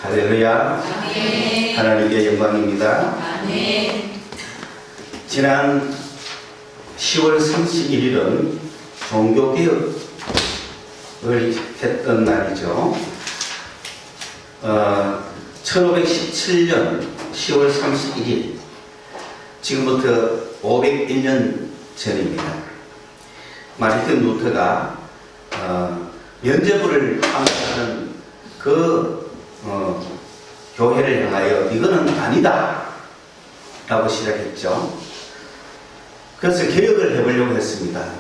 할렐루야. 아멘. 하나님께 영광입니다. 아멘. 지난 10월 31일은 종교개혁을 했던 날이죠. 1517년 10월 31일, 지금부터 501년 전입니다. 마르틴 루터가 면죄부를 항의하는 교회를 향하여 이거는 아니다 라고 시작했죠. 그래서 개혁을 해보려고 했습니다.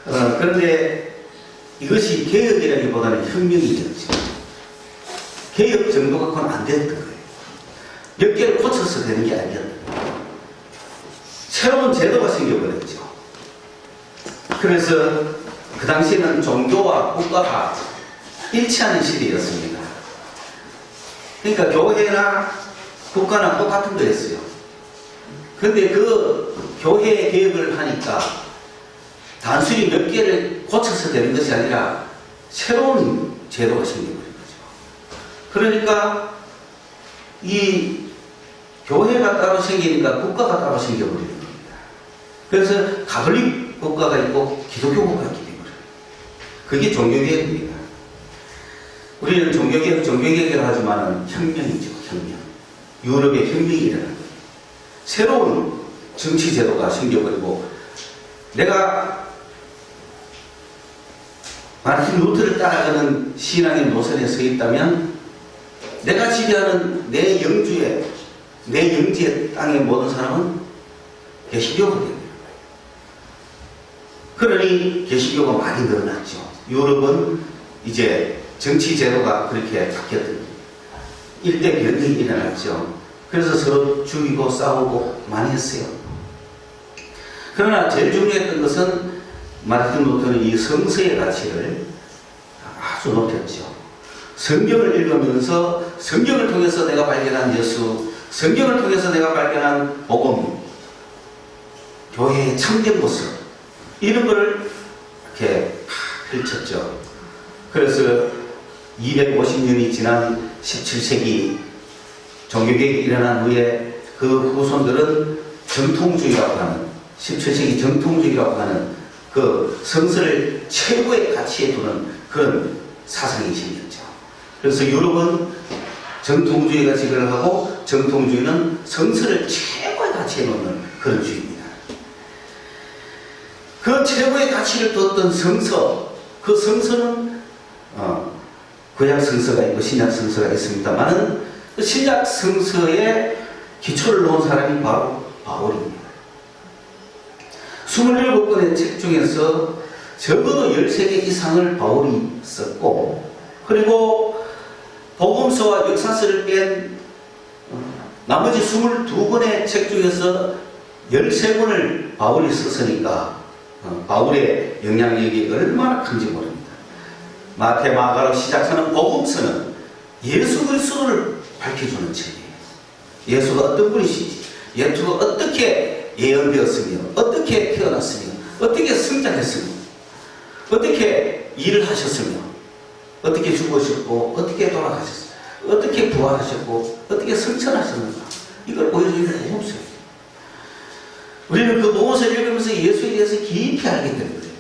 그런데 이것이 개혁이라기보다는 혁명이었죠. 개혁 정도 갖고는 안 됐던 거예요. 몇 개를 고쳐서 되는 게 아니었던 거예요. 새로운 제도가 생겨버렸죠. 그래서 그 당시에는 종교와 국가가 일치하는 시대였습니다. 그러니까 교회나 국가나 똑같은 거였어요. 그런데 그 교회 개혁을 하니까 단순히 몇 개를 고쳐서 되는 것이 아니라 새로운 제도가 생겨버린 거죠. 그러니까 이 교회가 따로 생기니까 국가가 따로 생겨버리는 겁니다. 그래서 가톨릭 국가가 있고 기독교 국가가 있기 때문에 그게 종교개혁입니다. 우리는 종교개혁을 하지만 혁명이죠. 혁명. 유럽의 혁명이 일어난 거예요. 새로운 정치제도가 생겨버리고, 내가 마르틴 루터를 따라가는 신앙의 노선에 서 있다면 내가 지배하는 내 영지의 땅의 모든 사람은 개신교가 됩니다. 그러니 개신교가 많이 늘어났죠. 유럽은 이제 정치제도가 그렇게 바뀌었던 일대 변경이 일어났죠. 그래서 서로 죽이고 싸우고 많이 했어요. 그러나 제일 중요했던 것은 마르틴 루터는 이 성서의 가치를 아주 높였죠. 성경을 읽으면서 성경을 통해서 내가 발견한 예수, 성경을 통해서 내가 발견한 복음, 교회의 참된 모습, 이런 걸 이렇게 펼쳤죠. 그래서 250년이 지난 17세기 종교개혁이 일어난 후에 그 후손들은 정통주의라고 하는, 17세기 정통주의라고 하는 그 성서를 최고의 가치에 두는 그런 사상이 생겼죠. 그래서 유럽은 정통주의가 지배를 하고, 정통주의는 성서를 최고의 가치에 놓는 그런 주의입니다. 그 최고의 가치를 뒀던 성서, 그 성서는 구약 성서가 있고 신약 성서가 있습니다만은 그 신약 성서에 기초를 놓은 사람이 바로 바울입니다. 27권의 책 중에서 적어도 13개 이상을 바울이 썼고, 그리고 복음서와 역사서를 뺀 나머지 22권의 책 중에서 13권을 바울이 썼으니까 바울의 영향력이 얼마나 큰지 모릅니다. 마태, 마가로 시작하는 복음서는 예수 그리스도를 밝혀주는 책이에요. 예수가 어떤 분이신지, 예수가 어떻게 예언되었으며, 어떻게 태어났으며, 어떻게 성장했으며, 어떻게 일을 하셨으며, 어떻게 죽으셨고, 어떻게 돌아가셨으며, 어떻게 부활하셨고, 어떻게 성천하셨는가, 이걸 보여주는 복음서예요. 우리는 그 복음서를 읽으면서 예수에 대해서 깊이 알게 되는 거예요.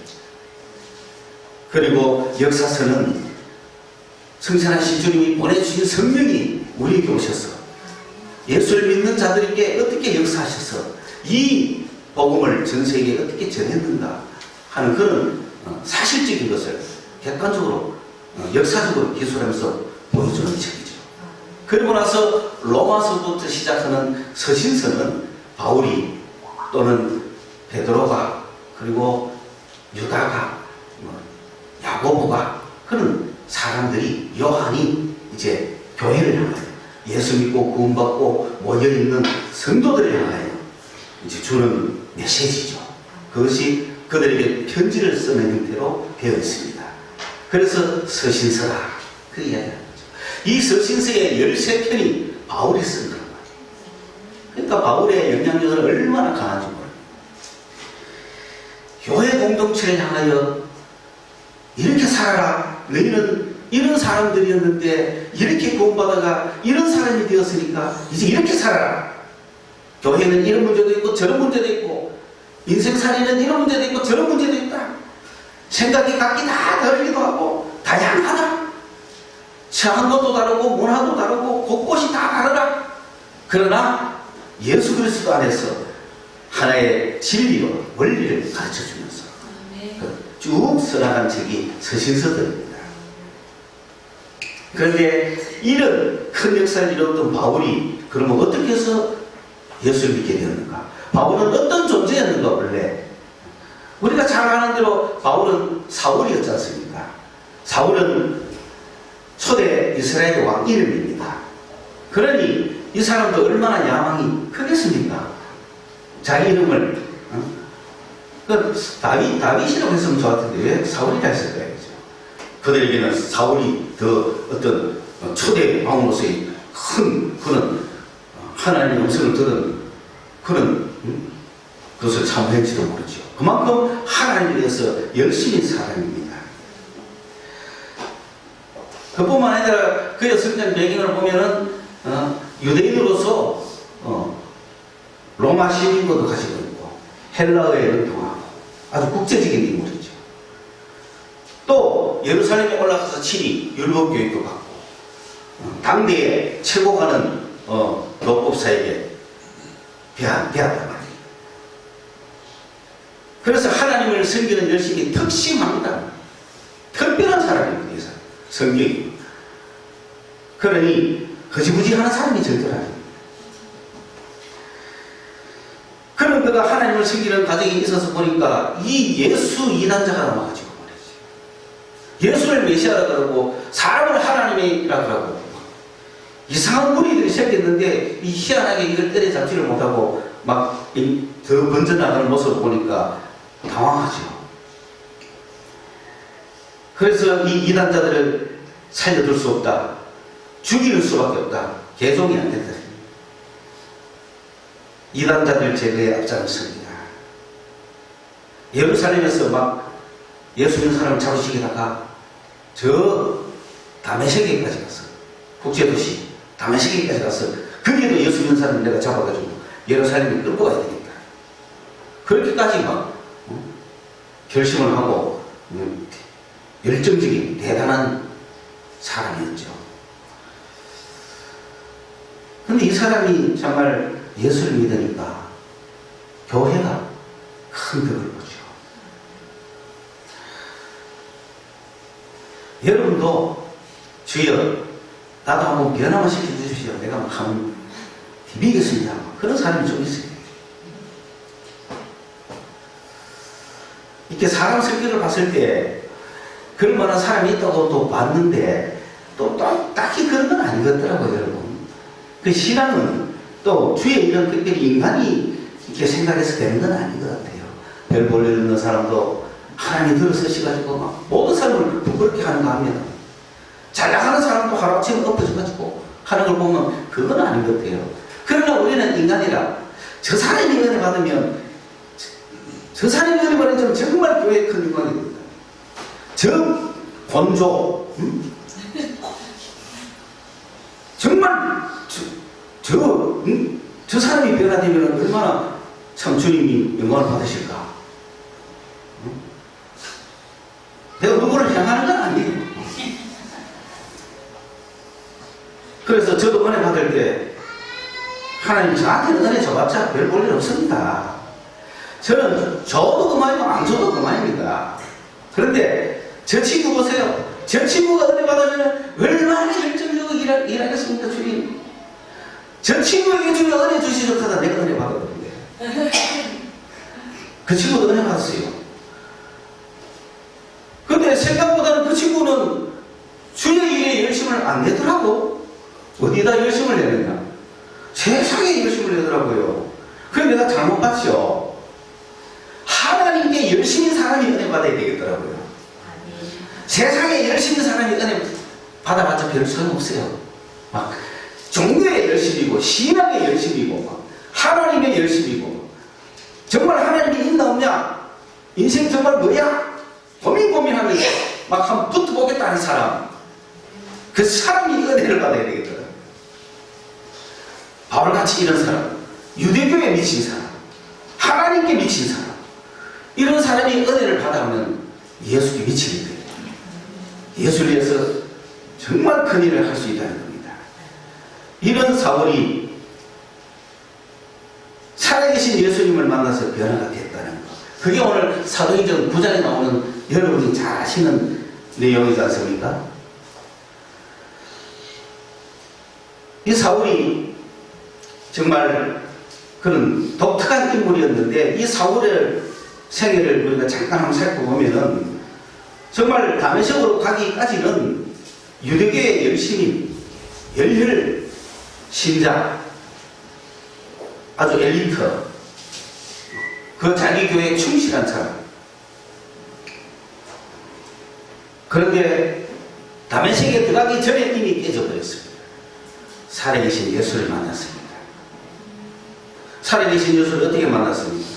그리고 역사서는 성천하신 주님이 보내주신 성령이 우리에게 오셔서 예수를 믿는 자들에게 어떻게 역사하셔서 이 복음을 전 세계에 어떻게 전했는가 하는 그런 사실적인 것을 객관적으로 역사적으로 기술하면서 보여주는 책이죠. 그리고 나서 로마서부터 시작하는 서신서는 바울이 또는 베드로가, 그리고 유다가, 야고보가, 그런 사람들이, 요한이 이제 교회를 향하여, 예수 믿고 구원받고 모여있는 성도들을 향하여 이제 주는 메시지죠. 그것이 그들에게 편지를 쓰는 형태로 되어 있습니다. 그래서 서신서라, 그 이야기를 하죠. 이 서신서의 13편이 바울이 쓴 거예요. 그러니까 바울의 영향력은 얼마나 강한지 모릅니다. 교회 공동체를 향하여 이렇게 살아라. 너희는 이런 사람들이었는데 이렇게 구원받아가 이런 사람이 되었으니까 이제 이렇게 살아라. 교회는 이런 문제도 있고 저런 문제도 있고 인생살이는 이런 문제도 있고 저런 문제도 있다. 생각이 각기 다 다르기도 하고 다양하다. 취한 것도 다르고 문화도 다르고 곳곳이 다 다르다. 그러나 예수 그리스도 안에서 하나의 진리와 원리를 가르쳐주면서 쭉 써나간 책이 서신서들입니다. 그런데 이런 큰 역사를 이뤘던 바울이 그러면 어떻게 해서 예수를 믿게 되었는가? 바울은 어떤 존재였는가 원래? 우리가 잘 아는 대로 바울은 사울이었지 않습니까? 사울은 초대 이스라엘 왕 이름입니다. 그러니 이 사람도 얼마나 야망이 크겠습니까? 자기 이름을 다윗이라고 했으면 좋았는데 왜 사울이라 했을까요? 그들에게는 사울이 더 어떤 초대 왕으로서의 큰 그런 하나님의 음성을 들은 그런 그것을 참회할지도 모르죠. 그만큼 하나님에 대해서 열심히 사람입니다. 그뿐만 아니라 그의 성장 배경을 보면은 유대인으로서 로마 시민권도 가지고 있고 헬라어에 능통하고 아주 국제적인 인물이죠. 또 예루살렘에 올라가서 친히 율법 교육도 받고 당대에 최고 가는 교법사에게 배웠단 말이에요. 그래서 하나님을 섬기는 열심이 특심합니다. 특별한 사람입니다. 이 사람. 성경이. 그러니 거지부지하는 사람이 절대 아닙니다. 그런 그가 하나님을 섬기는 과정이 있어서 보니까 이 예수 이단자가 나와가지고 말이지. 예수를 메시아라 그러고 사람을 하나님이라 그러고 이상한 무리들이 생겼는데 이 희한하게 이걸 때려잡지를 못하고 막 더 번져나가는 모습을 보니까 당황하죠. 그래서 이 이단자들을 살려둘 수 없다. 죽이는 수밖에 없다. 개종이 안 된다. 이단자들 제거에 앞장섭니다. 예루살렘에서 막 예수 믿는 사람을 잡으시기다가 저 다메섹에까지 가서 국제도시 다메섹에까지 가서 거기에도 예수 믿는 사람을 내가 잡아가지고 예루살렘에 끌고 가야 되겠다. 그렇게까지 막 결심을 하고 열정적인 대단한 사람이었죠. 그런데 이 사람이 정말 예수를 믿으니까 교회가 큰 덕을 보죠. 여러분도 주여 나도 한번 변화만 시켜주십시오. 내가 한번 비비겠습니다. 그런 사람이 좀 있어요. 이렇게 사람 성격을 봤을 때 그럴 만한 사람이 있다고 또 봤는데 또 딱히 그런 건 아닌 것 같더라고요, 여러분. 그 신앙은 또 주의 이런 특별히 인간이 이렇게 생각해서 되는 건 아닌 것 같아요. 별 볼일 없는 사람도 하나님이 들어서시가지고 막 모든 사람을 부끄럽게 하는 거 하면 잘 나가는 사람도 하루아침에 엎어져가지고 하는 걸 보면 그건 아닌 것 같아요. 그러나 우리는 인간이라 저 사람이 은혜 받으면 저 사람이 은혜 받으면 정말 교회에 큰 인간이 됩니다. 저 권조 정말 저 사람이 변화되면 얼마나 참 주님이 영광을 받으실까. 내가 누구를 향하는 건 아니에요. 그래서 저도 은혜 받을 때 하나님 저한테는 은혜 줘봤자 별 볼 일 없습니다. 저는 줘도 그만이고 안 줘도 그만입니다. 그런데 저 친구 보세요. 저 친구가 은혜 받으면 얼마나 열정적으로 일하겠습니까, 주님? 저 친구에게 주면 은혜 주시죠 하다 내가 은혜 받았는데 그 친구도 은혜 받았어요. 근데 생각보다는 그 친구는 주의 일에 열심을 안 내더라고. 어디다 열심을 내느냐? 세상에 열심을 내더라고요. 그래 내가 잘못 봤죠. 하나님께 열심히 사람이 은혜 받아야 되겠더라고요. 세상에 열심히 사람이 은혜 받아봤자 별 소용없어요. 막 종교에 열심이고 신앙에 열심이고 막 하나님의 열심이고 정말 하나님이 있나 없냐? 인생 정말 뭐야? 고민하면서 막 한번 붙어보겠다는 사람, 그 사람이 은혜를 받아야 되겠더라. 바울같이 이런 사람, 유대교에 미친 사람, 하나님께 미친 사람, 이런 사람이 은혜를 받아오면 예수께 미치게 돼요. 예수를 위해서 정말 큰 일을 할 수 있다는 겁니다. 이런 사울이 살아계신 예수님을 만나서 변화가 됐다는 것. 그게 오늘 사도행전 9장에 나오는 여러분이 잘 아시는 내용이지 않습니까? 이 사울이 정말 그런 독특한 인물이었는데, 이 사울의 생애를 우리가 잠깐 한번 살펴보면은 정말 다메섹으로 가기까지는 유대교의 열심히 열혈 신자, 아주 엘리트, 그 자기 교회에 충실한 사람. 그런데 다메섹에 들어가기 전에 이미 깨져버렸습니다. 살아계신 예수를 만났습니다. 살아계신 예수를 어떻게 만났습니까?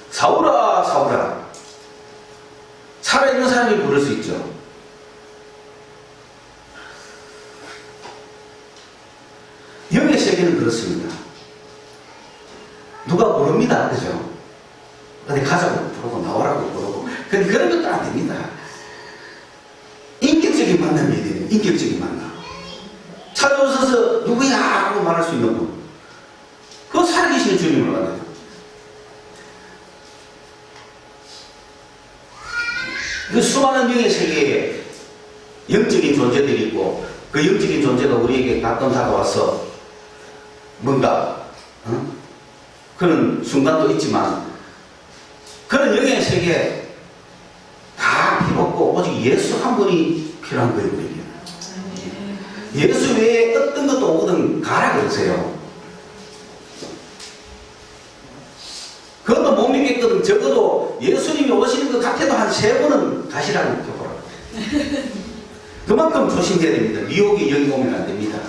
사울아, 사울아. 살아있는 사람이 부를 수 있죠. 영의 세계는 그렇습니다. 누가 부릅니다. 그죠? 어디 가자고 부르고 나오라고 부르고. 근데 그런 것도 안 됩니다. 인격적인 만남이 돼요. 인격적인 만남. 찾아오셔서 누구야? 하고 말할 수 있는 분. 그거 살아계신 주님을 만나요. 그 수많은 영의 세계에 영적인 존재들이 있고, 그 영적인 존재가 우리에게 가끔 다가와서 뭔가 그런 순간도 있지만, 그런 영의 세계에 다 필요 없고 오직 예수 한 분이 필요한 거예요. 우리에게. 예수 외에 어떤 것도 오거든 가라 그러세요. 그것도 못 믿겠거든 적어도 예수님이 오시는 것 같아도 한 3번은 가시라고 해보라. 그만큼 조심해야 됩니다. 미혹이 여기 오면 안 됩니다.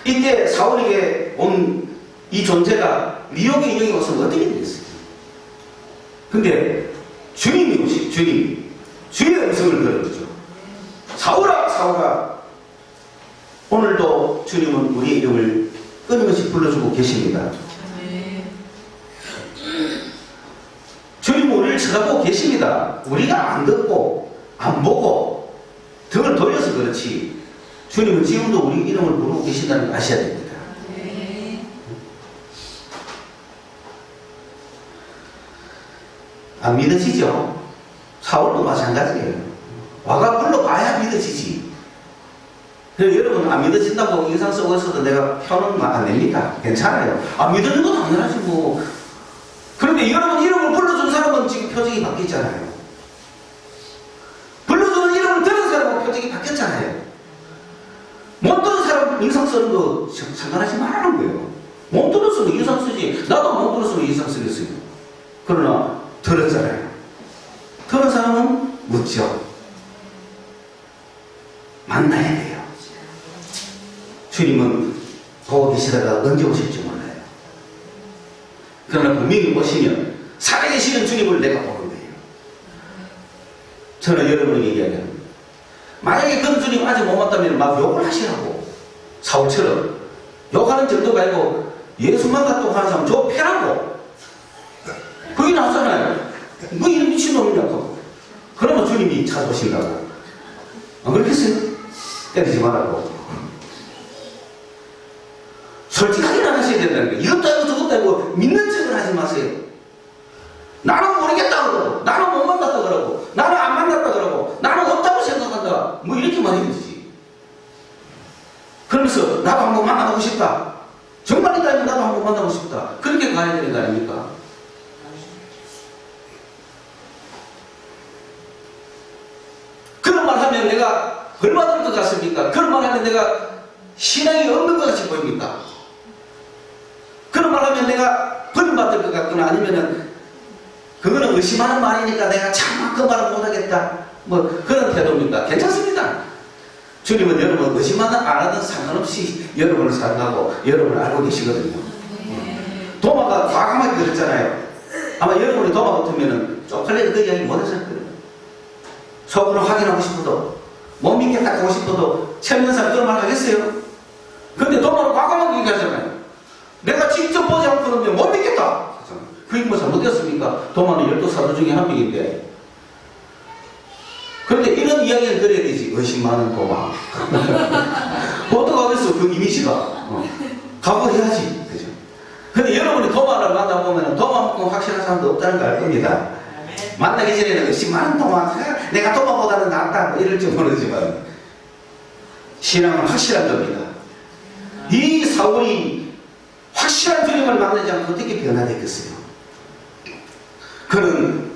이때 사울에게 온 이 존재가 미혹의 영이 와서 어떻게 되겠어요? 근데 주님이 오시, 주의 음성을 들었죠. 사울아, 사울아. 오늘도 주님은 우리의 이름을 끊임없이 불러주고 계십니다. 주님은 우리를 쳐다보고 계십니다. 우리가 안 듣고 안 보고 등을 돌려서 그렇지, 주님은 지금도 우리 이름을 부르고 계신다는 걸 아셔야 됩니다. 안 믿어지죠? 사울도 마찬가지예요. 와가 불러봐야 믿어지지. 그래서 여러분 안 믿어진다고 인상 쓰고 있어도 내가 표는 안 냅니다. 괜찮아요. 안 믿는 건 당연하지 뭐. 그런데 여러분 이름을 불러준 사람은 지금 표정이 바뀌었잖아요. 불러주는 이름을 들은 사람은 표정이 바뀌었잖아요. 못 들은 사람 인상 쓰는 거 상관하지 말라는 거예요. 못 들었으면 인상 쓰지. 나도 못 들었으면 인상 쓰겠어요. 그러나 들었잖아요. 들은 사람은 묻죠. 만나야 돼요. 주님은 보고 계시다가 언제 오실지 몰라요. 그러나 분명히 오시면 살아계시는 주님을 내가 보는 거예요. 저는 여러분에게 얘기하면, 만약에 그런 주님 아직 못 만나면 막 욕을 하시라고, 사울처럼 욕하는 정도가 아니고 예수 만났다고 하는 사람 저 패라고. 그게 나왔잖아요. 뭐 이런 미친놈이냐고. 그러면 주님이 찾아오신다고. 안 그렇겠어요? 때리지 말라고. 솔직하게 나가셔야 된다는 거예요. 이것도 아니고 저것도 아니고 믿는 척을 하지 마세요. 나는 모르겠다 그러고, 나는 못 만났다 그러고, 나는 안 만났다 그러고, 나는 없다고 생각한다, 뭐 이렇게만 해야 되지. 그러면서 나도 한번 만나고 싶다, 정말이다면 나도 한번 만나고 싶다, 그렇게 가야 되는 거 아닙니까? 그런 말 하면 내가 벌 받을 것 같습니까? 그런 말 하면 내가 신앙이 없는 것 같이 보입니까? 그런 말 하면 내가 벌 받을 것 같거나, 아니면은 그거는 의심하는 말이니까 내가 참아 그 말을 못하겠다, 뭐 그런 태도입니까? 괜찮습니다. 주님은 여러분 의심하든 안 하든 상관없이 여러분을 사랑하고 여러분을 알고 계시거든요. 도마가 과감하게 그랬잖아요. 아마 여러분이 도마 같으면은 쪽팔려서 그 이야기 못했을 거예요. 속으로 확인하고 싶어도, 못 믿겠다 하고 싶어도, 체면상 그런 말 하겠어요? 근데 도마로 과감하게 얘기하잖아요. 내가 직접 보지 않고는 못 믿겠다! 그게 뭐 잘못됐습니까? 도마는 12사도 중에 한 명인데. 그런데 이런 이야기를 드려야 되지. 의심 많은 도마. 어떡하겠어, 그 이미지가. 각오해야지. 그죠? 근데 여러분이 도마를 만나보면 도마만큼 확실한 사람도 없다는 거 알 겁니다. 만나기 전에는 의심 많은 도마, 내가 도마보다는 낫다, 뭐 이럴지 모르지만, 신앙은 확실한 겁니다. 이 사울이 확실한 주님을 만나지 않고 어떻게 변화되겠어요? 그는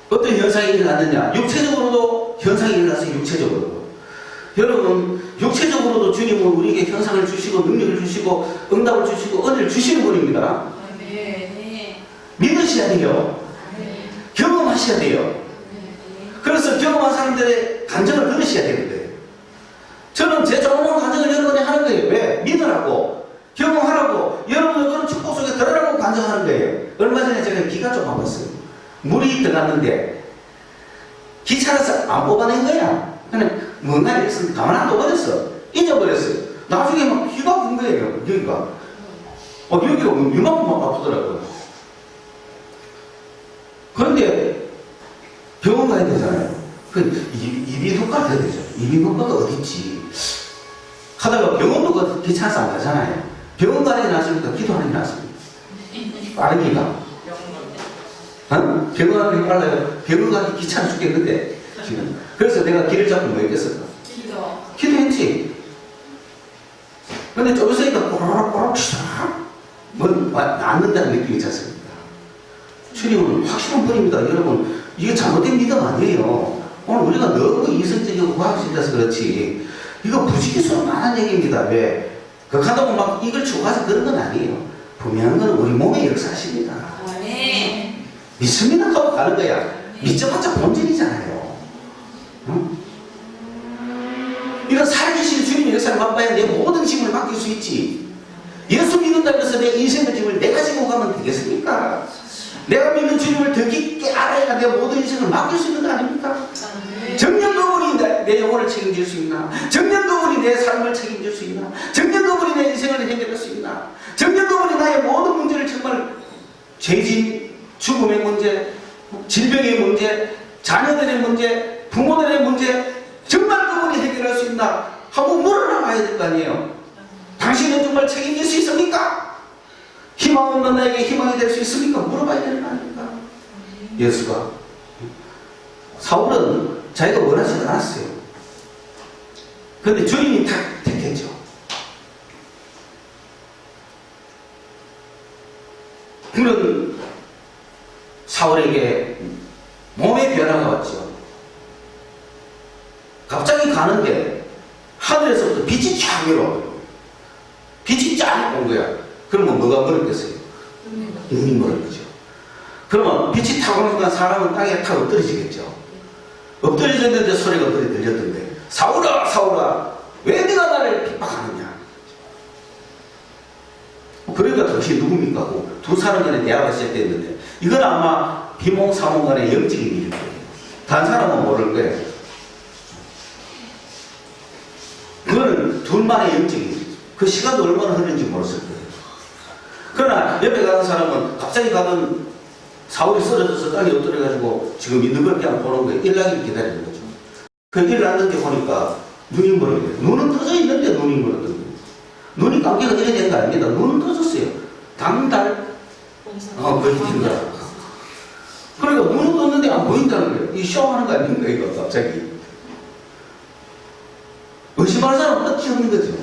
어떤 현상이 일어났느냐? 육체적으로도 현상이 일어났어요. 육체적으로도. 여러분, 육체적으로도 주님은 우리에게 현상을 주시고 능력을 주시고 응답을 주시고 은혜를 주시는 분입니다. 믿으셔야 돼요. 경험하셔야 돼요. 그래서 경험한 사람들의 간증을 들으셔야 되는데, 저는 제 경험한 간증을 여러분이 하는 거예요. 왜? 믿으라고, 경험하라고, 여러분들 그런 축복 속에 들어라고 간증하는 거예요. 얼마 전에 제가 기가 좀 아팠어요. 물이 들어갔는데 귀찮아서 안 뽑아낸 거야. 그냥 뭔가 이랬으면 가만 안 둬버렸어. 잊어버렸어요. 나중에 막 기가 아픈 거예요. 여기가 여기가 이만큼 아프더라고요. 그런데 병원 가야 되잖아요. 이비인후과 가야 되죠. 이비인후과가 어딨지 하다가 병원도 귀찮아서 안 가잖아요. 병원 가는 게 낫습니까? 기도하는 게 낫습니까? 빠르기가 병원 가는 게 빨라요. 병원 가기 귀찮아 죽겠는데 지금. 그래서 내가 길을 잡고 뭐 했겠을까? 기도했지. 근데 좀 있으니까 꼬락꼬락 낫는다는 느낌이 있지 않습니까? 주님은 확실한 분입니다. 여러분, 이게 잘못된 믿음 아니에요. 오늘 우리가 너무 이성적이고 과학적이라서 그렇지, 이거 부지기수로 많은 얘기입니다. 왜? 극하다고 막 이걸 추구해서 그런 건 아니에요. 분명한 건 우리 몸의 역사십니다. 믿습니다 하고 가는 거야. 믿자마자 본질이잖아요. 응? 이런 살아계신 주님의 역사를 맛봐야 내 모든 짐을 맡길 수 있지. 예수 믿는다고 해서 내 인생의 짐을 내가 지고 가면 되겠습니까? 내가 믿는 주님을 더 깊게 알아야 내 모든 인생을 맡길 수 있는 거 아닙니까? 정녕 그분이 내 영혼을 책임질 수 있나? 정녕 그분이 내 삶을 책임질 수 있나? 정녕 그분이 내 인생을 해결할 수 있나? 정녕 그분이 나의 모든 문제를 정말 죄진, 죽음의 문제, 질병의 문제, 자녀들의 문제, 부모들의 문제, 정말 그분이 해결할 수 있나? 한번 물어나 봐야 될 거 아니에요. 당신은 정말 책임질 수 있습니까? 희망 없는 나에게 희망이 될 수 있습니까? 물어봐야 되는 거 아닙니까? 예수가. 사울은 자기가 원하지 않았어요. 그런데 주님이 다 택했죠. 그런 사울에게 몸의 변화가 왔죠. 갑자기 가는데 하늘에서부터 빛이 쫙 내려와요. 빛이 쫙 온 거야. 그러면 뭐가 멀었겠어요? 눈이 멀은 거죠. 그러면 빛이 타고 오는 순간 사람은 땅에 타고 엎드려지겠죠. 엎드려졌는데 소리가 그리 들렸던데, 사울아 사울아 왜 네가 나를 핍박하느냐. 그러니까 당신이 누굽니까 하고 두 사람 간에 대화가 시작됐는데, 이건 아마 비몽사몽 간의 영적인 일일 거예요. 다른 사람은 모를 거예요. 그거는 둘만의 영적인 일이죠. 그 시간도 얼마나 흐른지 모르실 거예요. 그러나 옆에 가는 사람은 갑자기 가던 사울이 쓰러져서 땅에 엎드려가지고 지금 있는 걸 그냥 보는 거예요. 일나기를 기다리는 거죠. 그 일났는데 보니까 눈이 멀은 거예요. 눈은 떠져 있는데 눈이 멀었던 거예요. 눈이 감기가 이래 된 거 아닙니다. 눈은 떠졌어요. 당달 거의 된 거야. 그러니까 눈은 떴는데 안 보인다는 거예요. 이 쇼하는 거 아닙니까 이거 갑자기. 의심하는 사람은 끝이 없는 거죠.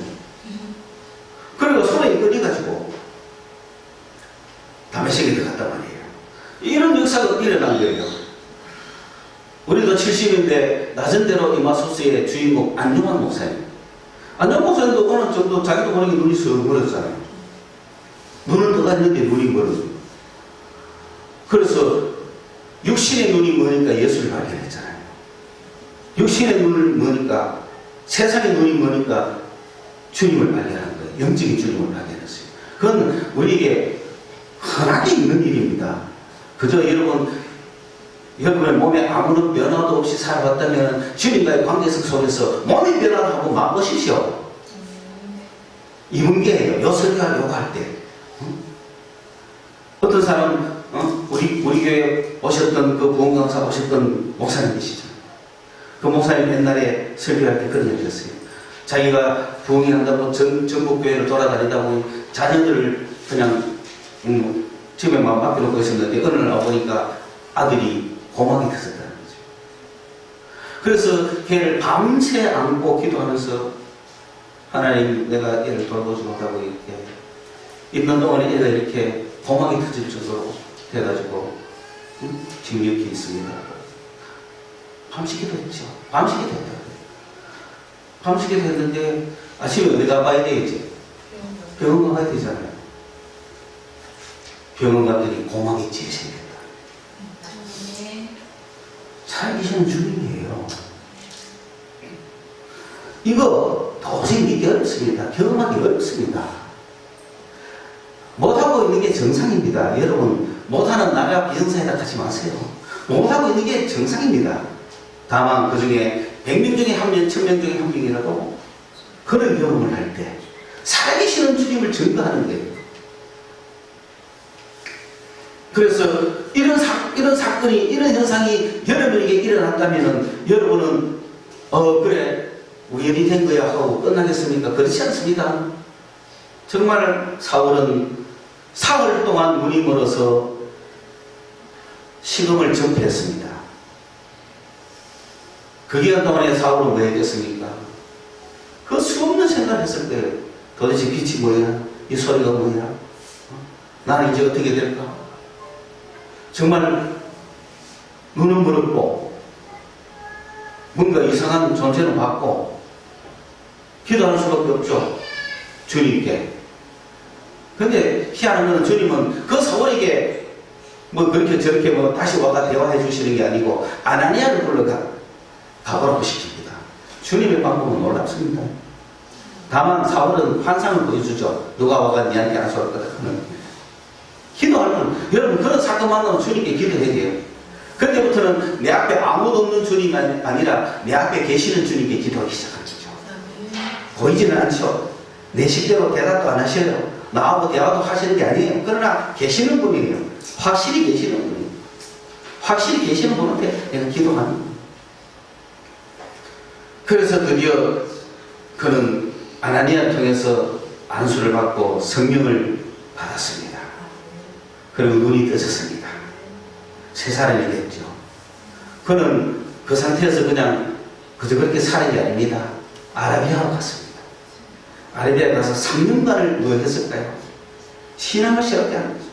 그러니까 손에 끌려가지고 다메섹에 들어갔단 말이에요. 이런 역사가 일어난 거예요. 우리도 70인데 낮은 대로 이마소스의 주인공 안용환 목사님. 안용환 목사님도 어느 정도 자기도 모르게 눈이 쓱 멀었잖아요. 눈을 떠가 있는데 눈이 멀어요. 그래서 육신의 눈이 머니까 예수를 발견했잖아요. 육신의 눈을 머니까, 세상의 눈이 머니까 주님을 발견한 거예요. 영적인 주님을 발견했어요. 그건 우리에게 흔하게 있는 일입니다. 그저 여러분의 몸에 아무런 변화도 없이 살아왔다면 주님과의 관계성 속에서 몸이 변화하고 만 것이시오. 이 문제예요. 요설이가 요구할 때. 어떤 사람, 우리 교회 오셨던 그 부흥강사 오셨던 목사님 계시죠. 그 목사님 옛날에 설교할 때 그런 얘기 했어요. 자기가 부흥한다고 전국 교회를 돌아다니다 보니 자녀들을 그냥 집에만 맡겨놓고 있었는데 어느 날 와보니까 아들이 고막이 터졌다는 거죠. 그래서 걔를 밤새 안고 기도하면서 하나님 내가 얘를 돌보지 못하고 이렇게 있는 동안에 얘가 이렇게 고막이 터질 정도로 돼가지고 지금 이렇게 있습니다. 밤새 기도했죠. 밤새 기도했다. 밤새 기도했는데 아침에 어디 가봐야 되겠지? 병원 가봐야 되잖아요. 병원 갔더니 고막이 재생겼다. 살기시는 주님이에요. 이거 도저히 믿기 어렵습니다. 경험하기 어렵습니다. 못하고 있는 게 정상입니다. 여러분, 못하는 나라 비정상이라 하지 마세요. 못하고 있는 게 정상입니다. 다만 그 중에 100명 중에 1명, 1000명 중에 1명이라도 그런 경험을 할 때 살아계시는 주님을 증거하는 거예요. 그래서 이런 사건이, 이런 현상이 여러분에게 일어난다면 여러분은 그래 우연히 된 거야 하고 끝나겠습니까? 그렇지 않습니다. 정말 사울은 사흘 동안 문이 멀어서 식음을 전폐했습니다. 그 기간 동안에 사울은 왜 했겠습니까? 그 수없는 생각을 했을 거예요. 도대체 빛이 뭐야? 이 소리가 뭐야? 나는 이제 어떻게 될까? 정말 눈은 멀었고 뭔가 이상한 존재는 봤고 기도하는 수밖에 없죠. 주님께. 근데 희한한 건 주님은 그 사울에게 뭐 그렇게 저렇게 뭐 다시 와가 대화해 주시는 게 아니고 아나니아를 불러 가보라고 시킵니다. 주님의 방법은 놀랍습니다. 다만 사울은 환상을 보여주죠. 누가 와가 니한테 안 쏠 거다. 기도하면 여러분 그런 사건 만나면 주님께 기도해야 돼요. 그때부터는 내 앞에 아무도 없는 주님이 아니라 내 앞에 계시는 주님께 기도하기 시작하는 거죠. 보이지는 않죠. 내 식대로 대답도 안 하셔요. 나하고 대화도 하시는 게 아니에요. 그러나 계시는 분이에요. 확실히 계시는 분이에요. 확실히 계시는 분한테 내가 기도하는 거예요. 그래서 드디어 그는 아나니아를 통해서 안수를 받고 성령을 받았습니다. 그리고 눈이 떠졌습니다. 새 사람이 됐죠. 그는 그 상태에서 그냥 그저 그렇게 사는 게 아닙니다. 아라비아로 갔습니다. 아라비아에 가서 3년간을 뭐 했을까요? 신앙을 새롭게 하는 거죠.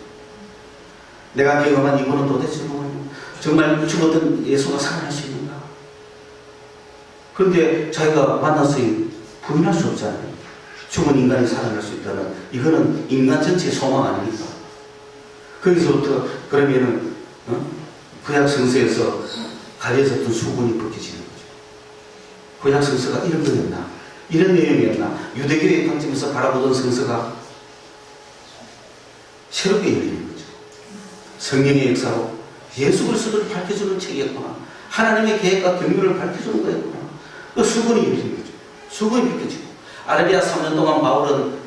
내가 경험한 이분은 도대체 뭐예요? 정말 죽었던 예수가 살아날 수 있는가? 그런데 자기가 만났으니 부인할 수 없잖아요. 죽은 인간이 살아날 수 있다는 이거는 인간 전체의 소망 아닙니까? 거기서부터 그러면은 구약 성서에서 가려졌던 수분이 벗겨지는 거죠. 구약 성서가 이런 거였나? 이런 내용이었나? 유대교의 관점에서 바라보던 성서가 새롭게 열리는 거죠. 성령의 역사로 예수 그리스도를 밝혀주는 책이었구나. 하나님의 계획과 경륜을 밝혀주는 거였구나. 그 수분이 열리는 거죠. 수분이 벗겨지고 아라비아 3년 동안 바울은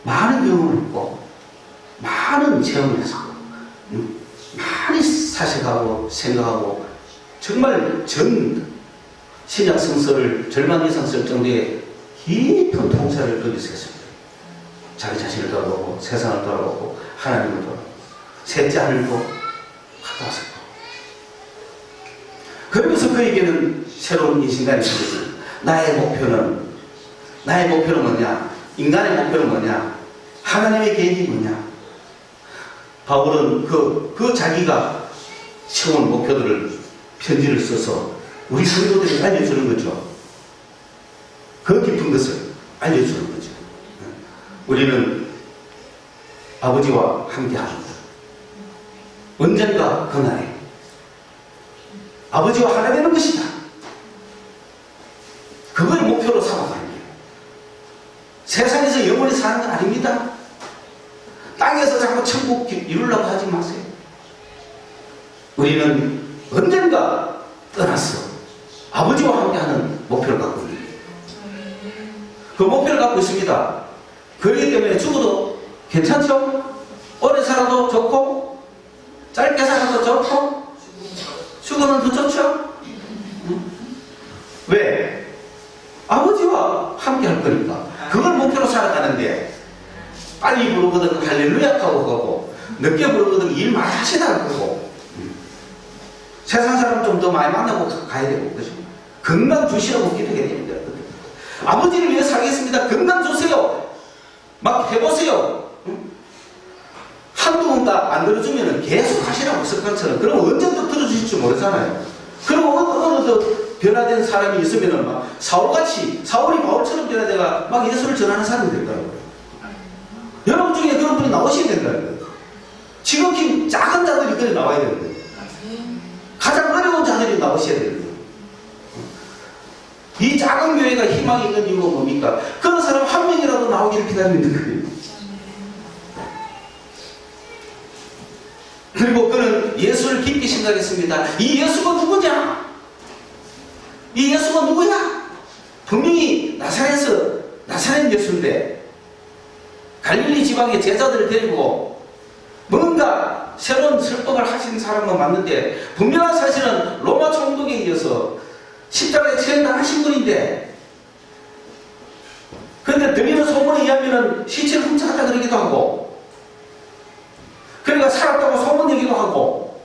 많은 경험을 했고 많은 체험을 했었고 많이 사색하고 생각하고 정말 전 신약 성서를 절반 이상 쓸 정도의 깊은 통찰을 거기서 했습니다. 자기 자신을 돌아보고 세상을 돌아보고 하나님을 돌아보고 셋째 하늘도 갔다 왔었고 그러면서 그에게는 새로운 인생관이 생겼어요. 나의 목표는 뭐냐? 인간의 목표는 뭐냐? 하나님의 계획이 뭐냐? 바울은 그 자기가 세운 목표들을 편지를 써서 우리 성도들이 알려주는 거죠. 그 깊은 것을 알려주는 거죠. 우리는 아버지와 함께합니다. 언젠가 그날에 아버지와 하나 되는 것이다. 그걸 목표로 삼아가는 거예요. 세상에서 영원히 사는 건 아닙니다. 땅에서 자꾸 바로 천국 이루려고 하지 마세요. 우리는 언젠가 떠나서 아버지와 함께하는 목표를 갖고 있는 거예요. 그 목표를 갖고 있습니다. 그렇기 때문에 죽어도 괜찮죠? 오래 살아도 좋고 짧게 살아도 좋고 죽으면 더 좋죠? 왜? 아버지와 함께 할 거니까. 그걸 목표로 살아가는데 빨리 부르거든 할렐루야 하고 가고 늦게 부르거든 일 많이 하시다 하고 세상 사람 좀 더 많이 만나고 가야 되고 그죠? 건강 주시라고 기도해야 됩니다. 아버지를 위해 살겠습니다. 건강 주세요. 막 해보세요. 한두 번 딱 안 들어주면 계속 하시라고 습관처럼. 그러면 언제 또 들어주실지 모르잖아요. 그리고 어느 또 변화된 사람이 있으면 막 사울같이 사울이 바울처럼 변화되가 막 예수를 전하는 사람이 될거라고요. 여러분 중에 그런 분이 나오셔야 된다는 거예요. 지극히 작은 자들이 그래 나와야 되는 거예요. 가장 어려운 자들이 나오셔야 되는 거예요. 이 작은 교회가 희망이 있는 이유가 뭡니까? 그런 사람 한 명이라도 나오기를 기다리고 있는 거예요. 그리고 그는 예수를 깊이 생각했습니다. 이 예수가 누구냐? 이 예수가 누구냐? 분명히 나사렛 예수인데 갈릴리 지방의 제자들을 데리고 뭔가 새로운 설법을 하신 사람은 맞는데 분명한 사실은 로마 총독에 의해서 십자가에 처형당하신 분인데 그런데 들리는 소문에 의하면 시체를 훔쳐갔다 그러기도 하고 그러니까 살았다고 소문 얘기도 하고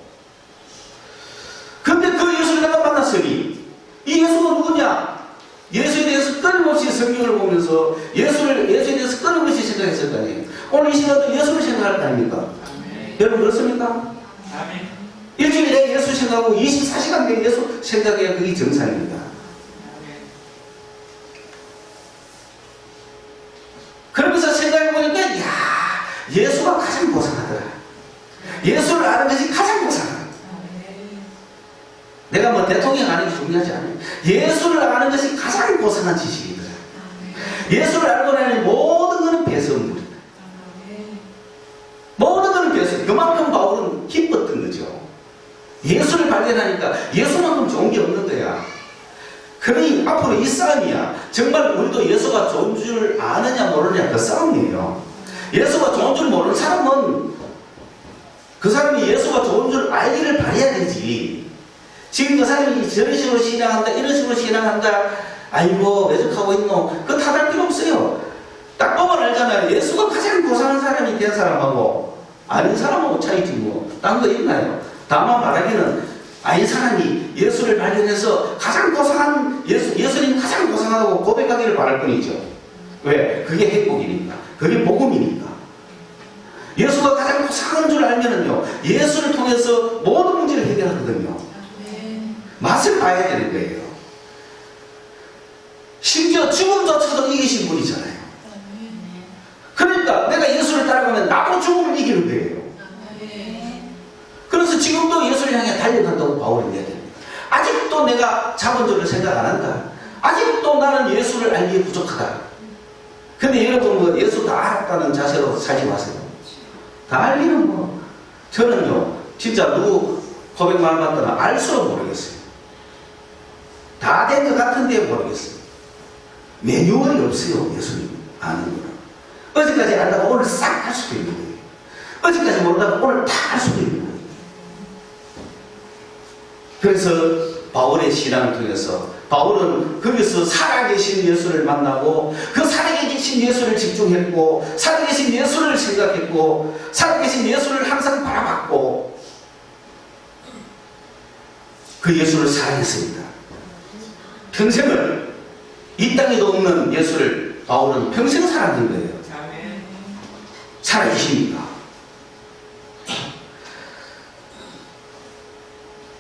근데 그 예수를 내가 만났으니 이 예수가 누구냐? 예수에 대해서 끊임없이 성경을 보면서 예수에 대해서 끊임없이 생각했을 거 아니에요. 오늘 이 시간도 예수를 생각할 거 아닙니까? 아멘. 여러분 그렇습니까? 아멘. 일주일에 예수 생각하고 24시간 내에 예수 생각해야 그게 정상입니다. 아멘. 그러면서 생각해보니까 예수가 가장 고상하더라. 예수를 아는 것이 가장 고상하다. 내가 뭐 대통령 아는 게 중요하지 않아요. 예수를 아는 것이 가장 고상한 지식이더라. 예수를 알고 나니 모든 것은 배설물이다. 모든 것은 배설. 그만큼 바울은 기뻤던 거죠. 예수를 발견하니까 예수만큼 좋은 게 없는 거야. 그러니 앞으로 이 싸움이야. 정말 우리도 예수가 좋은 줄 아느냐 모르느냐 그 싸움이에요. 예수가 좋은 줄 모르는 사람은 그 사람이 예수가 좋은 줄 알기를 바라야 되지. 지금 그 사람이 저런 식으로 신앙한다 이런 식으로 신앙한다 아이고 왜적하고 있노 그거 탓할 필요 없어요. 딱 보면 알잖아요. 예수가 가장 고상한 사람이 된 사람하고 아닌 사람하고 차이지 뭐 딴 거 있나요? 다만 말하기는 아닌 사람이 예수를 발견해서 가장 고상한 예수님 가장 고상하다고 고백하기를 바랄 뿐이죠. 왜? 그게 행복이니까. 그게 복음이니까. 예수가 가장 고상한 줄 알면은요 예수를 통해서 모든 문제를 해결하거든요. 맛을 봐야 되는 거예요. 심지어 죽음조차도 이기신 분이잖아요. 그러니까 내가 예수를 따라가면 나도 죽음을 이기는 거예요. 그래서 지금도 예수를 향해 달려간다고 바울은 이야기합니다. 아직도 내가 잡은 줄을 생각 안 한다. 아직도 나는 예수를 알기에 부족하다. 근데 여러분 뭐 예수 다 알았다는 자세로 살지 마세요. 다 알기는 뭐 저는요 진짜 누구 고백만 받거나 알수록 모르겠어요. 다 된 것 같은데 모르겠어요. 매뉴얼이 없어요. 예수님 아는 거는. 어제까지 알다가 오늘 싹 할 수도 있는 거예요. 어제까지 모르다가 오늘 다 할 수도 있는 거예요. 그래서 바울의 신앙을 통해서 바울은 거기서 살아계신 예수를 만나고 그 살아계신 예수를 집중했고 살아계신 예수를 생각했고 살아계신 예수를 항상 바라봤고 그 예수를 사랑했습니다. 평생을 이 땅에도 없는 예수를 바울은 평생 사랑한 거예요. 살아계십니까?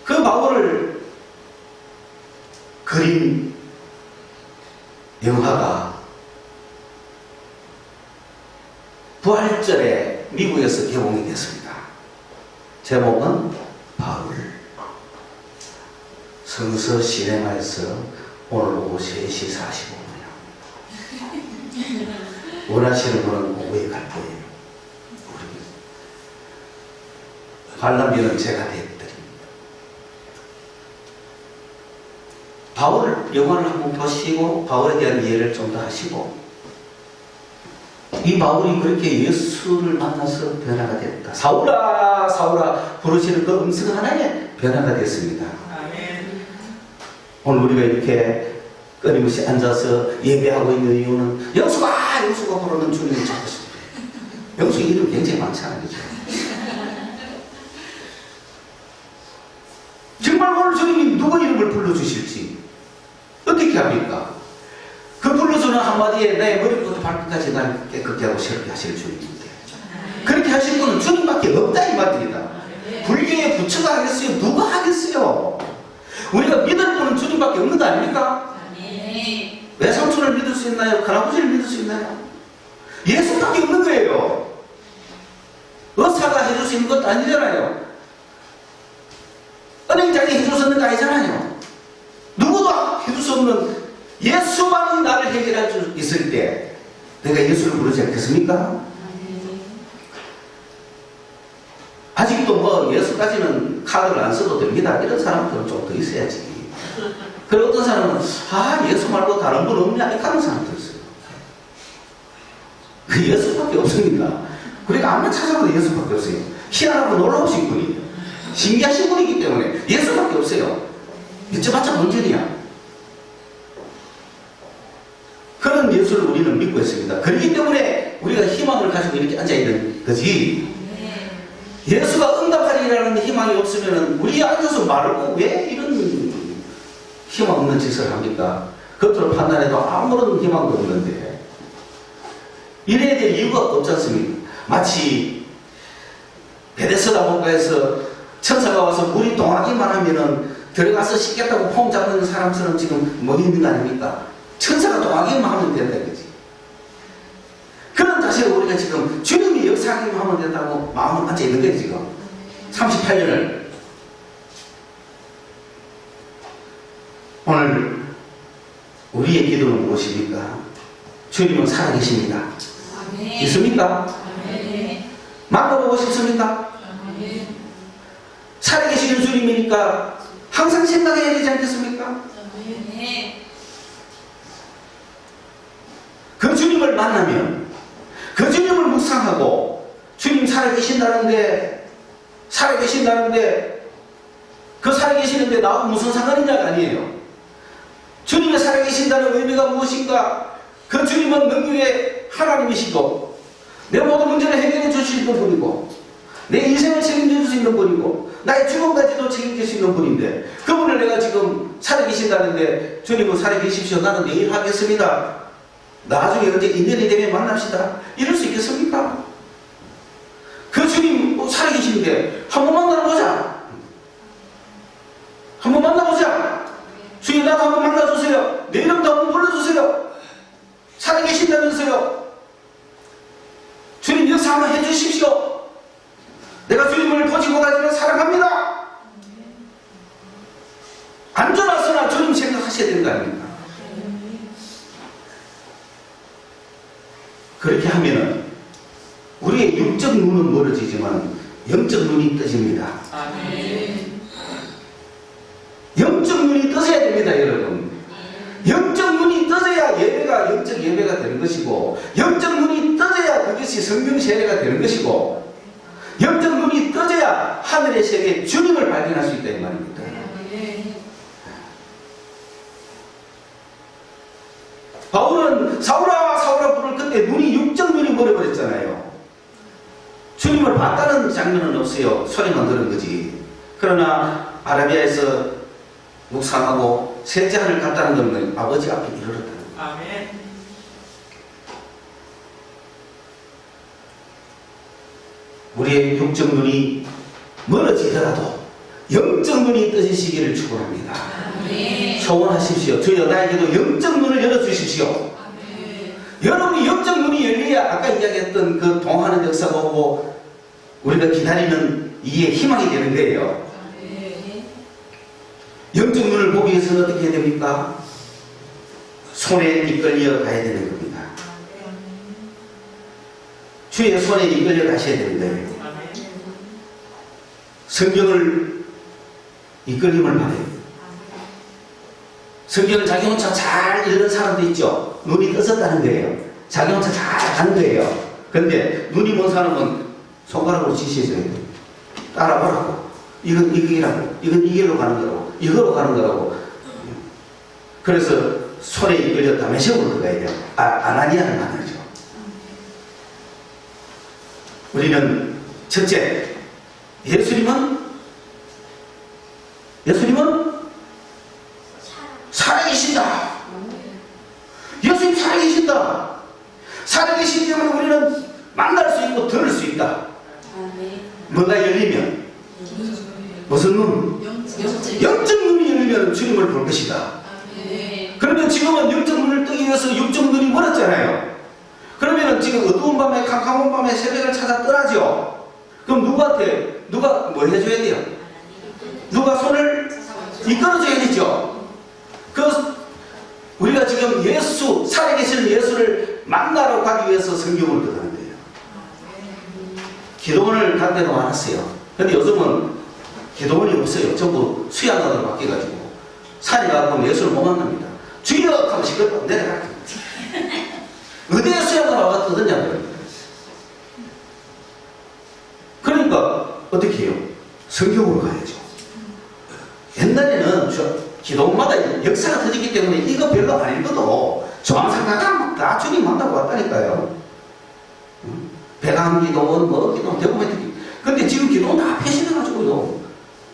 그 바울을 그린 영화가 부활절에 미국에서 개봉이 됐습니다. 제목은 바울. 성서 시네마에서 오늘 오후 3시 45분에 합니다. 원하시는 분은 오후에 갈 거예요. 반란비는 제가 대드립니다. 바울 영화를 한번 보시고 바울에 대한 이해를 좀 더 하시고, 이 바울이 그렇게 예수를 만나서 변화가 됐다. 사울아 사울아 부르시는 그 음성 하나에 변화가 됐습니다. 아멘. 오늘 우리가 이렇게 끊임없이 앉아서 예배하고 있는 이유는 영수가 부르는 주님을 찾았습니다. 영수 이름 굉장히 많잖아요. 그죠? 정말 오늘 주님이 누구 이름을 불러주실지 어떻게 합니까? 그 불러주는 한마디에 내 머리부터 발끝까지 날 깨끗게 하고 새롭게 하실 주님인데, 그렇게 하실 분은 주님밖에 없다 이 말입니다. 불교의 부처가 하겠어요? 누가 하겠어요? 우리가 믿을 분은 주님밖에 없는 거 아닙니까? 외삼촌을 믿을 수 있나요? 할아버지를 믿을 수 있나요? 예수밖에 없는 거예요. 의사가 해줄 수 있는 것도 아니잖아요. 은행장이 해줄 수 있는 거 아니잖아요. 누구도 해줄 수 없는 예수만이 나를 해결할 수 있을 때 내가 예수를 부르지 않겠습니까? 아직도 뭐 예수까지는 카드를 안 써도 됩니다. 이런 사람들은 좀 더 있어야지. 그리고 어떤 사람은 예수 말고 다른 분 없냐 이렇게 하는 사람도 있어요. 그 예수밖에 없습니다. 그러니까 아무리 찾아봐도 예수밖에 없어요. 희한하고 놀라우신 분이에요. 신기하신 분이기 때문에 예수밖에 없어요. 여쭤봤자 문제냐? 그런 예수를 우리는 믿고 있습니다. 그렇기 때문에 우리가 희망을 가지고 이렇게 앉아있는 거지. 예수가 응답하리라는 희망이 없으면 우리 앉아서 말고 왜 이런 희망 없는 짓을 합니까? 겉으로 판단해도 아무런 희망도 없는데 이래야 될 이유가 없지 않습니까? 마치 베데스다 문가에서 천사가 와서 물이 동하기만 하면은 들어가서 씻겠다고 폼 잡는 사람처럼 지금 뭐 있는 거 아닙니까? 천사가 동하기만 하면 된다 이거지. 그런 자세로 우리가 지금 주님이 역사하기만 하면 된다고 마음을 앉아 있는 거지 지금. 38년을. 오늘 우리의 기도는 무엇입니까? 주님은 살아계십니다. 아멘. 있습니까? 아멘. 만나보고 싶습니까? 아멘. 살아계시는 주님이니까 항상 생각해야 되지 않겠습니까? 아멘. 그 주님을 만나면, 그 주님을 묵상하고, 주님 살아계신다는데 그 살아계시는데 나하고 무슨 상관이냐가 아니에요. 주님이 살아계신다는 의미가 무엇인가? 그 주님은 능력의 하나님이시고 내 모든 문제를 해결해 주실 분이고 내 인생을 책임져 줄 수 있는 분이고 나의 죽음까지도 책임질 수 있는 분인데, 그분을 내가 지금 살아계신다는데 주님은 살아계십시오, 나는 내일 하겠습니다, 나중에 언제 인연이 되면 만납시다, 이럴 수 있겠습니까? 그 주님 살아계신데 한번 만나보자. 한번 만나보자. 주님 나도 한번 만나주세요. 내 이름도 한번 불러주세요. 살아계신다면서요. 주님 역사 한번 해주십시오. 내가 주님을 보지 못하지만 사랑합니다. 안전하서나 주님 생각하셔야 되는 거 아닙니까? 그렇게 하면은 우리의 육적 눈은 멀어지지만 영적 눈이 떠집니다. 아멘. 영적 눈이 떠져야 됩니다, 여러분. 영적 눈이 떠져야 예배가 영적 예배가 되는 것이고, 영적 눈이 떠져야 그것이 성경 세례가 되는 것이고, 영적 눈이 떠져야 하늘의 세계에 주님을 발견할 수 있다 이 말입니다. 바울은 사울아 사울아 부를 그때 눈이 육적 눈이 멀어버렸잖아요. 주님을 봤다는 장면은 없어요. 소리만 들은 거지. 그러나 아라비아에서 묵상하고 세자를 갔다는 것은 아버지 앞에 이르렀다는 거예요. 아멘. 우리의 육적 눈이 멀어지더라도 영적 눈이 떠지시기를 축원합니다. 소원하십시오. 주여 나에게도 영적 눈을 열어주십시오. 여러분이 영적 눈이 열려야 아까 이야기했던 그 동하는 역사가 오고 우리가 기다리는 이에 희망이 되는 거예요. 영적 눈을 보기 위해서는 어떻게 해야 됩니까? 손에 이끌려 가야 되는 겁니다. 주의 손에 이끌려 가셔야 되는 거예요. 성경을 이끌림을 받아요. 성경을 자기 혼자 잘 읽는 사람도 있죠. 눈이 떠졌다는 거예요. 자기 혼자 잘 아는 거예요. 근데 눈이 먼 사람은 손가락으로 지시해줘야 돼요. 따라보라고. 이건 이기라고. 이건 이 길로 가는 거라고. 이거로 가는 거라고. 그래서 손에 이끌려 다메섹으로 들어가야 돼요. 아나니아를 만나죠. 우리는 첫째, 예수님은 살아계신다. 예수님 살아계신다. 살아계시기 때문에 우리는 만날 수 있고 들을 수 있다. 뭐가 열리면 무슨 눈? 영적 눈이 열리면 주님을 볼 것이다. 그러면 지금은 영적 눈을 뜨기 위해서 육적 눈이 멀었잖아요. 그러면 지금 어두운 밤에 캄캄한 밤에 새벽을 찾아 떠나죠. 그럼 누가 뭐 해줘야 돼요? 누가 손을 이끌어줘야 되죠. 우리가 지금 살아계시는 예수를 만나러 가기 위해서 성경을 듣는 거예요. 기도원을 갈 때도 많았어요. 근데 요즘은 기도원이 없어요. 전부 수양관으로 바뀌어가지고 산에 가면 예수를 못 만납니다. 주여! 하면 시끄럽고 내려가요. 어디에 수양관 와가 떠드냐고요. 그러니까 어떻게 해요? 성경으로 가야죠. 옛날에는 기도원마다 역사가 터지기 때문에 이거 별로 안 읽어도 조항상가가 다 주님 만나고 왔다니까요. 배강기도원, 기도원, 대구메트기. 근데 지금 기도원 다 폐쇄해가지고요.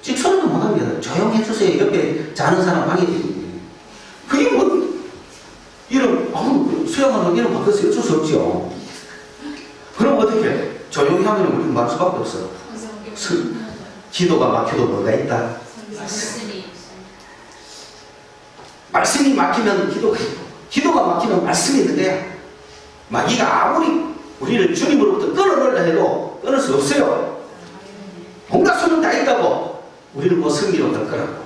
지금 소리도 못합니다. 조용해주세요. 옆에 자는 사람 방해되거든요. 그게 수양하는 이름 바꿔서 어쩔 수 없죠. 그럼 어떻게? 조용히 하면 우리는 말 수밖에 없어요. 기도가 막혀도 뭐가 있다? 말씀이 막히면 기도가 있고, 기도가 막히면 말씀이 있는데요. 마귀가 아무리 우리를 주님으로부터 끊어놓으려 해도 끊을 수 없어요. 온갖 소문 다 있다고 우리는 뭐 승리로 될 거라고.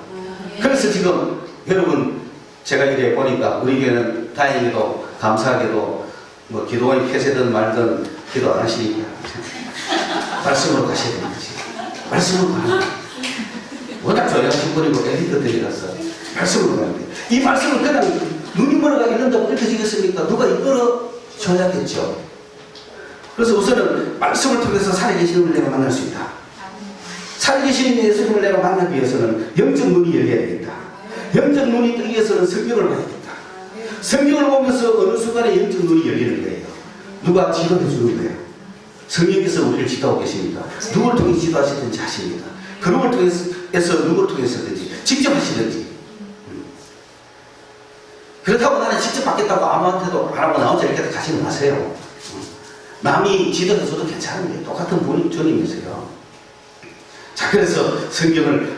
그래서 지금 여러분 제가 이래 보니까 우리 교회는 다행히도 감사하게도 뭐 기도원이 폐쇄든 말든 기도 안 하시니까 말씀으로 가셔야 되는 거지. 말씀으로 가는 거예요. 워낙 조용하신 분이고 엘리트들이라서 말씀으로 가는 거예요. 이 말씀을 그냥 눈이 멀어가 있는다고 읽혀지겠습니까? 누가 이끌어 줘야겠죠. 그래서 우선은 말씀을 통해서 살아계시는 내가 만날 수 있다. 살아계시는 예수님을 내가 만나기 위해서는 영적 눈이 열려야 되겠다. 영적 눈이 뜨기 위해서는 성경을 봐야겠다. 성경을 보면서 어느 순간에 영적 눈이 열리는 거예요. 누가 지도해 주는 거예요. 성령께서 우리를 지도하고 계십니다. 누구를 통해 지도하시든지 하십니다. 그놈을 통해서 누구를 통해서든지 직접 하시든지. 그렇다고 나는 직접 받겠다고 아무한테도 안 하고 나 혼자 이렇게 가시는 마세요. 남이 지도해줘도 괜찮은데 똑같은 분이 주님이세요. 자, 그래서 성경을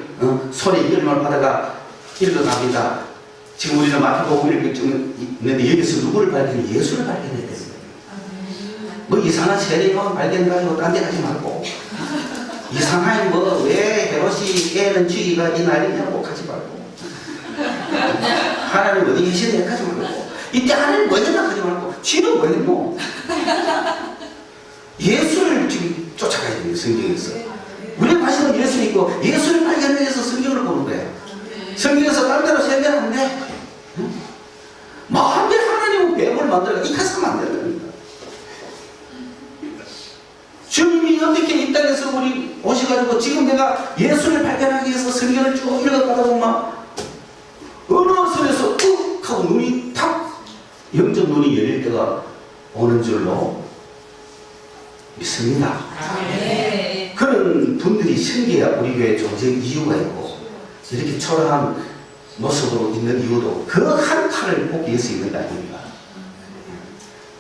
손에 이름을 받아가 읽어갑니다. 지금 우리는 마태복음 읽고 있는데 여기서 누구를 발견해? 예수를 발견해야 돼요. 뭐 이상한 세례만 발견해가지고 딴 데 가지 말고 이상한 왜 헤롯이 애는 죽이가 이 난리냐고 하지 말고 하나님 어디 계시네 하지 말고 이때 하나님 뭐했나 하지 말고 쥐는 뭐했노? 예수를 지금 쫓아가야 됩니다. 성경에서 우리가 가시는 예수 있고 예수를 발견하기 위해서 성경을 보는 거예요. 성경에서 딴 데로 세배하면 돼. 마음대로 하나님은 뱀을 만들어 이카사면 안 된답니다. 주님이 어떻게 이 땅에서 우리 오셔가지고 지금 내가 예수를 발견하기 위해서 성경을 쭉 읽어가다 보면 어느 선에서 욱 하고 눈이 탁 영적 눈이 열릴 때가 오는 줄로 믿습니다. 네. 그런 분들이 생겨야 우리 교회 존재 이유가 있고 이렇게 초라한 모습으로 있는 이유도 그 한 칼을 뽑기 위해서 있는 거 아닙니까?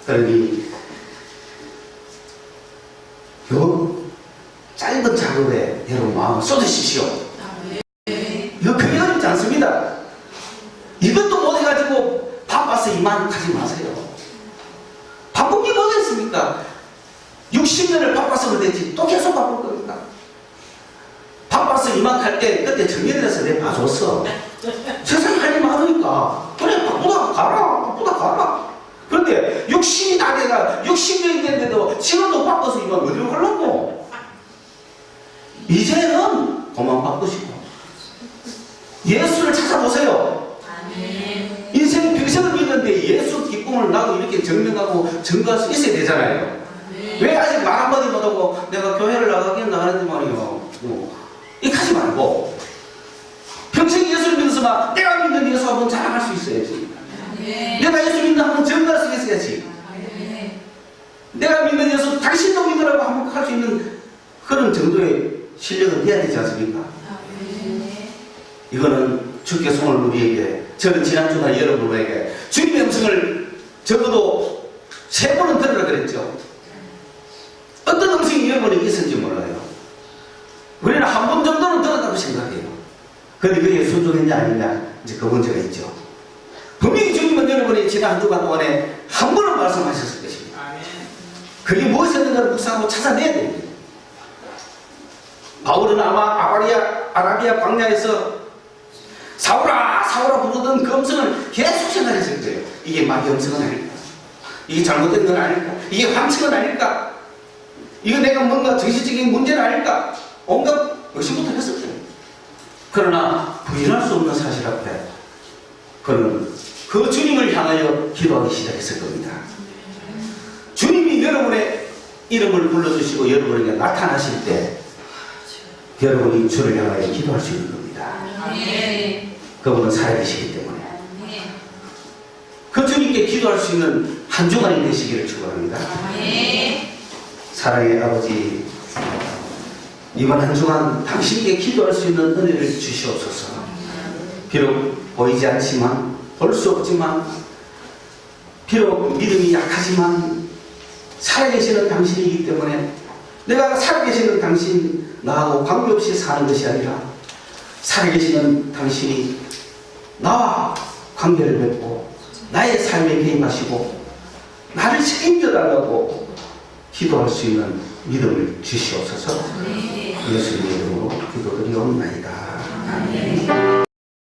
그러니 요 짧은 작업에 여러분 마음을 쏟으십시오. 이거 그게 어렵지 않습니다. 이것도 못해가지고 바빠서 이만하지 마세요. 바쁜 게 뭐가 있습니까? 60년을 바빠서 그랬지 또 계속 바쁠 겁니까? 바빠서 이만할 때 그때 정리해서 내가 봐줬어. 세상에 할 일 많으니까 그래 바쁘다 가라. 그런데 60이 다 돼가 60년이 됐는데도 지금도 바빠서 이만 어디로 가려고? 이제는 그만 바꾸시고 예수를 찾아보세요. 아멘. 인생 평생을 믿는데 예수 기쁨을 나도 이렇게 증명하고 증거할 수 있어야 되잖아요. 왜 아직 말 한마디 못하고 내가 교회를 나가긴 나가는지 말이요. 이렇게 하지 말고 평생 예수를 믿어서만 내가 믿는 예수 한번 자랑할 수 있어야지. 아멘. 내가 예수 믿는 한번 증거할 수 있어야지. 아멘. 내가 믿는 예수 당신도 믿으라고 한번 할 수 있는 그런 정도의 실력은 돼야 되지 않습니까? 아멘. 이거는 주께서 오늘 우리에게, 저는 지난주나 여러분에게 주님의 음성을 적어도 3번은 들으라 그랬죠. 어떤 음성이 여러분에게 있었는지 몰라요. 우리는 한 번 정도는 들었다고 생각해요. 그런데 그게 순종했냐 아니냐, 이제 그 문제가 있죠. 분명히 주님은 여러분이 지난 한 주간 동안에 한 번은 말씀하셨을 것입니다. 그게 무엇이었는가를 묵상하고 찾아내야 됩니다. 바울은 아마 아라비아 광야에서 사울아 사울아 부르던 그 음성을 계속 생각했을 거예요. 이게 마귀 음성은 아닐까? 이게 잘못된 건 아닐까? 이게 환청은 아닐까? 이거 내가 뭔가 정신적인 문제는 아닐까? 온갖 의심부터 했을 거예요. 그러나 부인할 수 없는 사실 앞에 그는 그 주님을 향하여 기도하기 시작했을 겁니다. 주님이 여러분의 이름을 불러주시고 여러분에게 나타나실 때 여러분이 주를 향하여 기도할 수 있는 겁니다. 아멘. 그분은 살아계시기 때문에 아멘. 그 주님께 기도할 수 있는 한 주간이 되시기를 축원합니다. 아멘. 사랑의 아버지, 이번 한 주간 당신께 기도할 수 있는 은혜를 주시옵소서. 비록 보이지 않지만, 볼 수 없지만, 비록 믿음이 약하지만 살아계시는 당신이기 때문에 내가 살아계시는 당신 나하고 관계없이 사는 것이 아니라 살아계시는 당신이 나와 관계를 맺고 나의 삶에 개입하시고 나를 책임져달라고 기도할 수 있는 믿음을 주시옵소서. 예수님의 이름으로 기도드리옵나이다. 아멘.